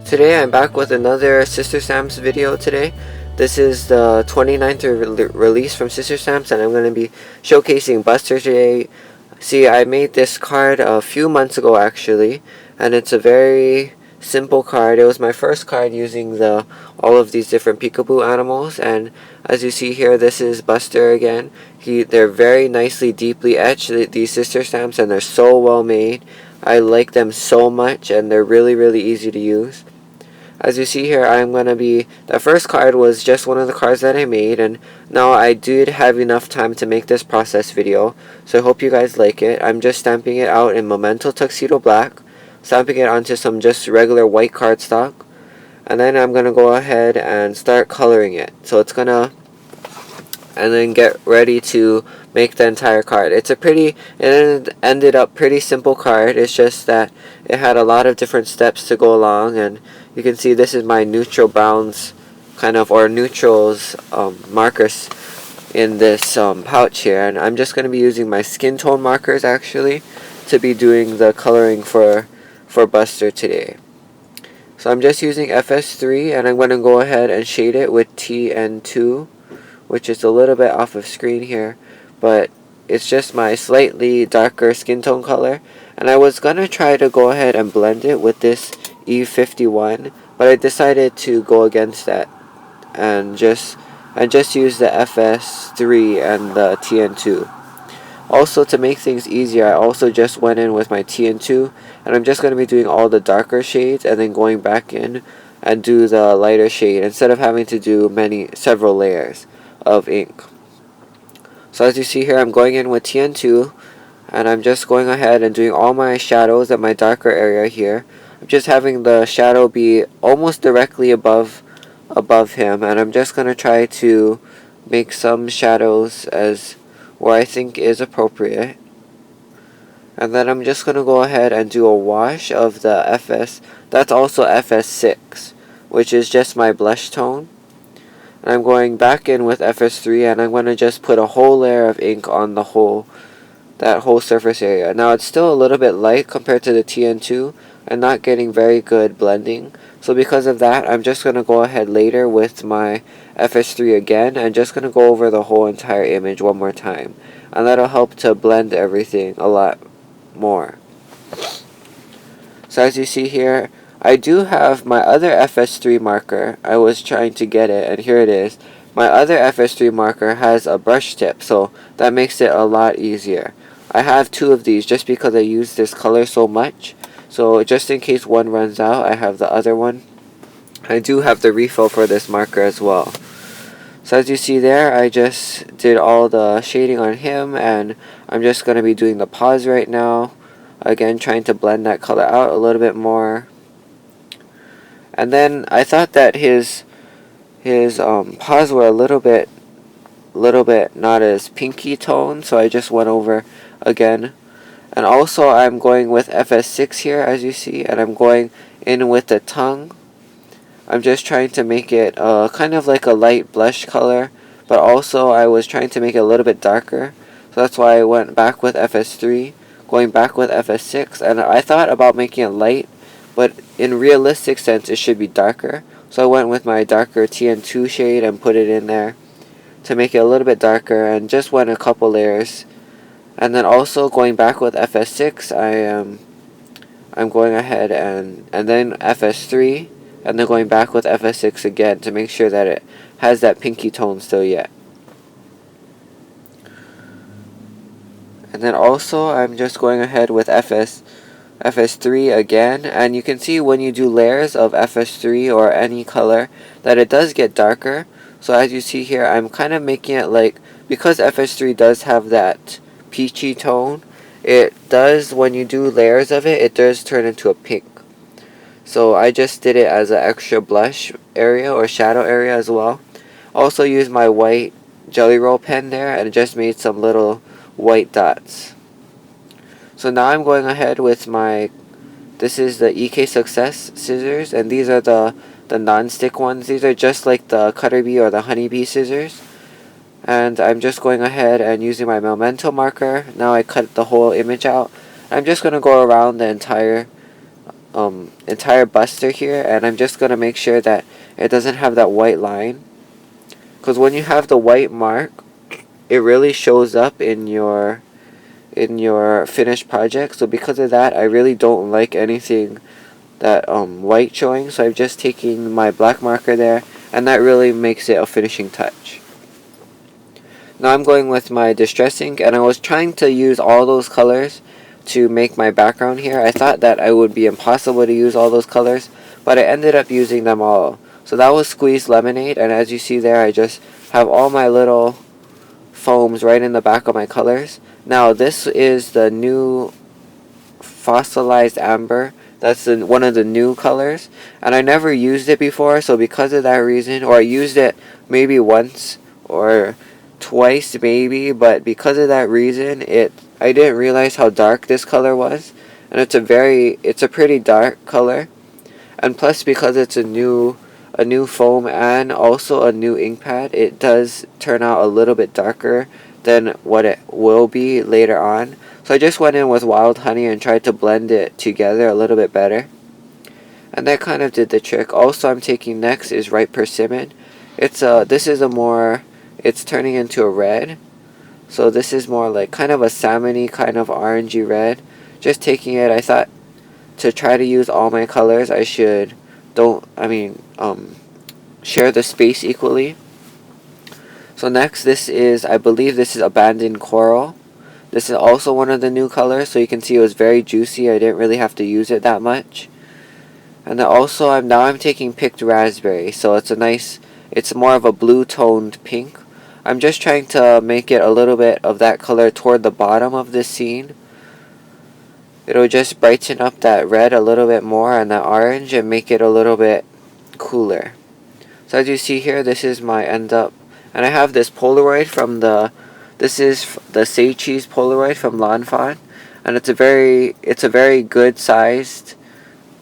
Today I'm back with another Sister Sam's video today. This is the 29th release from Sister Sam's, and I'm going to be showcasing Buster today. See, I made this card a few months ago actually, and it's a very simple card. It was my first card using all of these different peekaboo animals, and as you see here, this is Buster again. They're very nicely, deeply etched, these Sister Sam's, and they're so well made. I like them so much, and they're really easy to use. As you see here, the first card was just one of the cards that I made, and now I did have enough time to make this process video, so I hope you guys like it. I'm just stamping it out in Memento Tuxedo Black, stamping it onto some just regular white cardstock, and then I'm going to go ahead and start coloring it. So and then get ready to make the entire card. It ended up pretty simple card. It's just that it had a lot of different steps to go along, and you can see this is my neutral browns or neutrals markers in this pouch here, and I'm just going to be using my skin tone markers actually to be doing the coloring for Buster today. So I'm just using FS3, and I'm going to go ahead and shade it with TN2, which is a little bit off of screen here, but it's just my slightly darker skin tone color. And I was gonna try to go ahead and blend it with this E51, but I decided to go against that and just use the FS3 and the TN2. Also, to make things easier, I also just went in with my TN2, and I'm just going to be doing all the darker shades and then going back in and do the lighter shade instead of having to do several layers of ink. So as you see here, I'm going in with TN2, and I'm just going ahead and doing all my shadows at my darker area here. I'm just having the shadow be almost directly above him, and I'm just going to try to make some shadows as where I think is appropriate. And then I'm just going to go ahead and do a wash of the that's also FS6, which is just my blush tone. And I'm going back in with FS3, and I'm going to just put a whole layer of ink on that whole surface area. Now it's still a little bit light compared to the TN2 and not getting very good blending. So because of that, I'm just going to go ahead later with my FS3 again and just going to go over the whole entire image one more time. And that'll help to blend everything a lot more. So as you see here, I do have my other FS3 marker. I was trying to get it, and here it is. My other FS3 marker has a brush tip, so that makes it a lot easier. I have two of these just because I use this color so much. So just in case one runs out, I have the other one. I do have the refill for this marker as well. So as you see there, I just did all the shading on him, and I'm just going to be doing the paws right now. Again, trying to blend that color out a little bit more. And then I thought that his paws were a little bit not as pinky tone, so I just went over again. And also I'm going with FS6 here, as you see, and I'm going in with the tongue. I'm just trying to make it kind of like a light blush color, but also I was trying to make it a little bit darker, so that's why I went back with FS3, going back with FS6, and I thought about making it light, but in realistic sense it should be darker, so I went with my darker TN2 shade and put it in there to make it a little bit darker, and just went a couple layers. And then also going back with FS6, I'm going ahead and then FS3, and then going back with FS6 again to make sure that it has that pinky tone still yet. And then also I'm just going ahead with FS3 again, and you can see when you do layers of FS3 or any color that it does get darker. So as you see here, I'm kind of making it because FS3 does have that peachy tone, it does, when you do layers of it, it does turn into a pink. So I just did it as an extra blush area or shadow area as well. Also used my white Jelly Roll pen there and just made some little white dots. So now I'm going ahead with this is the EK Success scissors, and these are the non-stick ones. These are just like the Cutter Bee or the Honey Bee scissors. And I'm just going ahead and using my Memento marker. Now I cut the whole image out. I'm just going to go around the entire entire Buster here, and I'm just gonna make sure that it doesn't have that white line, because when you have the white mark, it really shows up in your finished project. So because of that, I really don't like anything that white showing, so I'm just taking my black marker there, and that really makes it a finishing touch. Now I'm going with my Distress ink, and I was trying to use all those colors to make my background here. I thought that it would be impossible to use all those colors, but I ended up using them all. So that was Squeezed Lemonade, and as you see there, I just have all my little foams right in the back of my colors. Now this is the new Fossilized Amber. That's one of the new colors, and I never used it before, so because of that reason, or I used it maybe once or twice maybe, but because of that reason, I didn't realize how dark this color was, and it's a pretty dark color, and plus because it's a new foam and also a new ink pad, it does turn out a little bit darker than what it will be later on. So I just went in with Wild Honey and tried to blend it together a little bit better, and that kind of did the trick. Also, I'm taking next is Ripe Persimmon. It's turning into a red, so this is more like kind of a salmony, kind of orangey red. Just taking it, I thought to try to use all my colors, I should share the space equally. So next, I believe this is Abandoned Coral. This is also one of the new colors, so you can see it was very juicy. I didn't really have to use it that much. And then also, I'm taking Picked Raspberry, so it's more of a blue toned pink. I'm just trying to make it a little bit of that color toward the bottom of this scene. It'll just brighten up that red a little bit more and that orange and make it a little bit cooler. So as you see here, this is my end up. And I have this Polaroid this is the Say Cheese Polaroid from Lawn Fawn, and it's a very good sized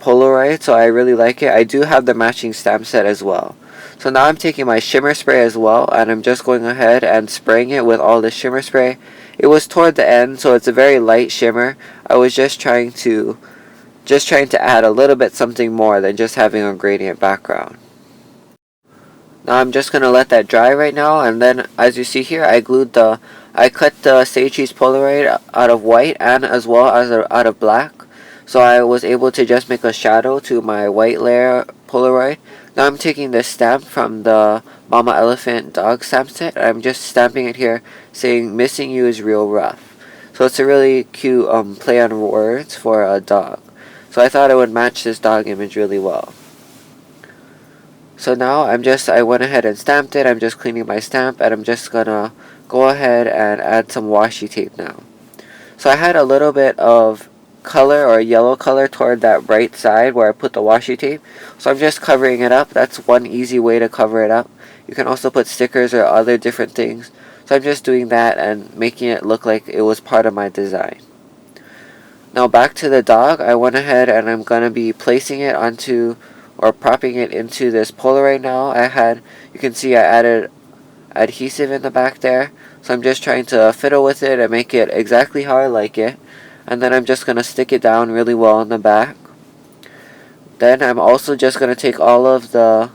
Polaroid, so I really like it. I do have the matching stamp set as well. So now I'm taking my shimmer spray as well, and I'm just going ahead and spraying it with all the shimmer spray. It was toward the end, so it's a very light shimmer. I was just trying to add a little bit something more than just having a gradient background. Now I'm just going to let that dry right now, and then as you see here, I cut the Say Cheese Polaroid out of white and as well as out of black. So I was able to just make a shadow to my white layer Polaroid. Now I'm taking this stamp from the Mama Elephant dog stamp set. I'm just stamping it here saying "Missing you is real rough." So it's a really cute play on words for a dog. So I thought it would match this dog image really well. So now I went ahead and stamped it. I'm just cleaning my stamp, and I'm just gonna go ahead and add some washi tape now. So I had a little bit of color or yellow color toward that right side where I put the washi tape. So I'm just covering it up. That's one easy way to cover it up. You can also put stickers or other different things. So I'm just doing that and making it look like it was part of my design. Now back to the dog, I went ahead and I'm gonna be placing it onto or propping it into this Polaroid now. You can see I added adhesive in the back there, so I'm just trying to fiddle with it and make it exactly how I like it, and then I'm just going to stick it down really well in the back. Then I'm also just going to take all of I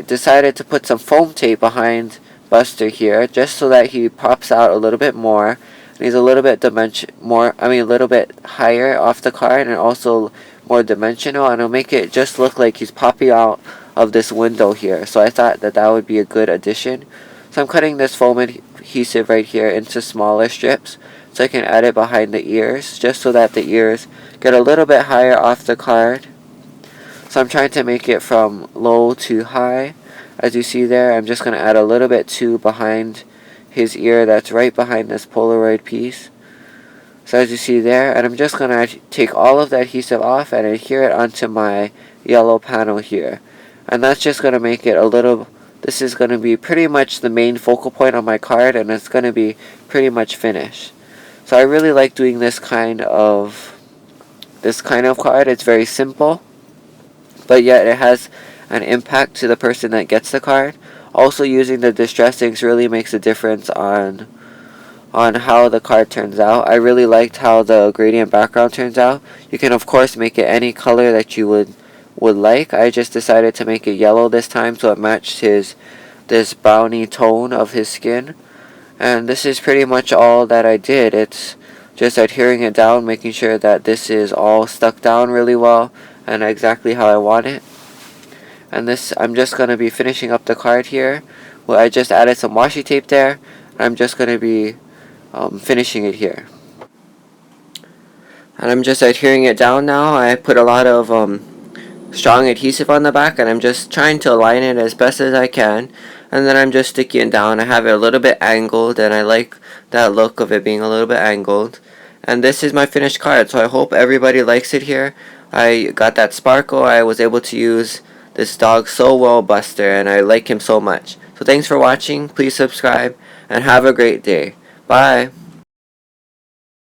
decided to put some foam tape behind Buster here, just so that he pops out a little bit more, and he's a little bit a little bit higher off the card, and also more dimensional, and it'll make it just look like he's popping out of this window here. So I thought that would be a good addition. So I'm cutting this foam adhesive right here into smaller strips so I can add it behind the ears, just so that the ears get a little bit higher off the card. So I'm trying to make it from low to high. As you see there, I'm just going to add a little bit too behind his ear that's right behind this Polaroid piece. So as you see there, and I'm just going to take all of the adhesive off and adhere it onto my yellow panel here. And that's just going to make it this is going to be pretty much the main focal point on my card, and it's going to be pretty much finished. So I really like doing this kind of card. It's very simple, but yet it has an impact to the person that gets the card. Also, using the Distress inks really makes a difference on on how the card turns out. I really liked how the gradient background turns out. You can of course make it any color that you would like. I just decided to make it yellow this time so it matched this brownie tone of his skin. And this is pretty much all that I did. It's just adhering it down, making sure that this is all stuck down really well and exactly how I want it. And this, I'm just going to be finishing up the card here. Well, I just added some washi tape there. I'm just going to be finishing it here. And I'm just adhering it down now. I put a lot of strong adhesive on the back, and I'm just trying to align it as best as I can. And then I'm just sticking it down. I have it a little bit angled, and I like that look of it being a little bit angled. And this is my finished card, so I hope everybody likes it here. I got that sparkle. I was able to use this dog so well, Buster, and I like him so much. So thanks for watching. Please subscribe, and have a great day. Bye.